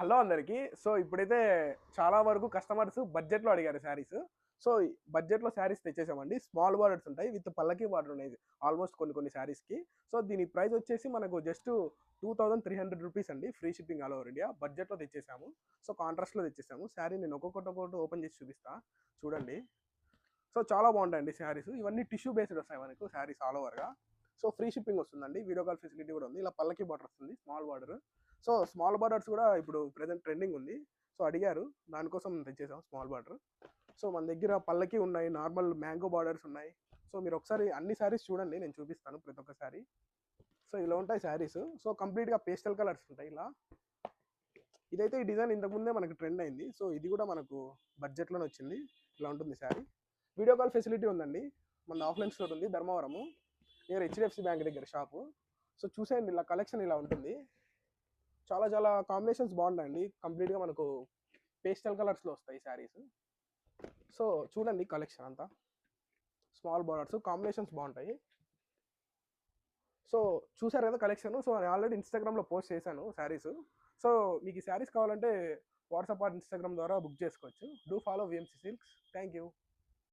Hello అందరికి. So, ఇప్పుడైతే చాలా వరకు కస్టమర్స్ బడ్జెట్‌లో అడిగారు శారీస్. సో, బడ్జెట్‌లో శారీస్ తెచ్చేసామండి. స్మాల్ బార్డర్స్ ఉంటాయి. విత్ పల్లకి బార్డర్ ఉన్నాయి. ఆల్మోస్ట్ కొన్ని శారీస్‌కి. సో, దీని ప్రైస్ వచ్చేసి మనకు జస్ట్ రూ. 2300 అండి. Free shipping all over India. బడ్జెట్‌లో తెచ్చేసాము. సో, కాంట్రాస్ట్‌లో తెచ్చేసాము. శారీ నేను ఒక్కొక్కటి ఓపెన్ చేసి చూపిస్తా. చూడండి. సో, చాలా బాగుంటాయండి శారీస్. ఇవన్నీ టిష్యూ బేస్డ్ వస్తాయి మనకు శారీస్ ఆల్ ఓవర్‌గా. సో, ఫ్రీ షిప్పింగ్ వస్తుందండి. వీడియో కాల్ ఫెసిలిటీ కూడా ఉంది. ఇలా పల్లకి బార్డర్ వస్తుంది. Small border. So, small borders కూడా ఇప్పుడు ప్రెజెంట్ ట్రెండింగ్ ఉంది. సో, అడిగారు. దానికోసం తెచ్చేసాం స్మాల్ బార్డర్. సో, మన దగ్గర పల్లకి ఉన్నాయి. నార్మల్ మ్యాంగో బార్డర్స్ ఉన్నాయి. సో, మీరు ఒకసారి అన్ని శారీస్ చూడండి. నేను చూపిస్తాను ప్రతి ఒక్క శారీ. సో, ఇలా ఉంటాయి శారీస్. సో, కంప్లీట్‌గా పేస్టల్ కలర్స్ ఉంటాయి ఇలా. ఇదైతే ఈ డిజైన్ ఇంతకుముందే మనకు ట్రెండ్ అయింది. సో, ఇది కూడా మనకు బడ్జెట్‌లోనే వచ్చింది. ఇలా ఉంటుంది శారీ. వీడియో కాల్ ఫెసిలిటీ ఉందండి. మన ఆఫ్లైన్ స్టోర్ ఉంది ధర్మవరము. నియర్ హెచ్డిఎఫ్సి బ్యాంక్ దగ్గర షాపు. సో, చూసేయండి ఇలా కలెక్షన్ ఇలా ఉంటుంది. చాలా కాంబినేషన్స్ బాగుంటాయండి. కంప్లీట్‌గా మనకు పేస్టల్ కలర్స్‌లో వస్తాయి శారీస్. సో, చూడండి కలెక్షన్ అంతా. స్మాల్ బార్డర్స్ కాంబినేషన్స్ బాగుంటాయి. సో, చూసారు కదా కలెక్షన్. సో, నేను ఆల్రెడీ ఇన్‌స్టాగ్రామ్‌లో పోస్ట్ చేశాను శారీస్. సో, మీకు ఈ శారీస్ కావాలంటే వాట్సాప్ ఆర్ ఇన్‌స్టాగ్రామ్ ద్వారా బుక్ చేసుకోవచ్చు. Do follow VMC silks. Thank you.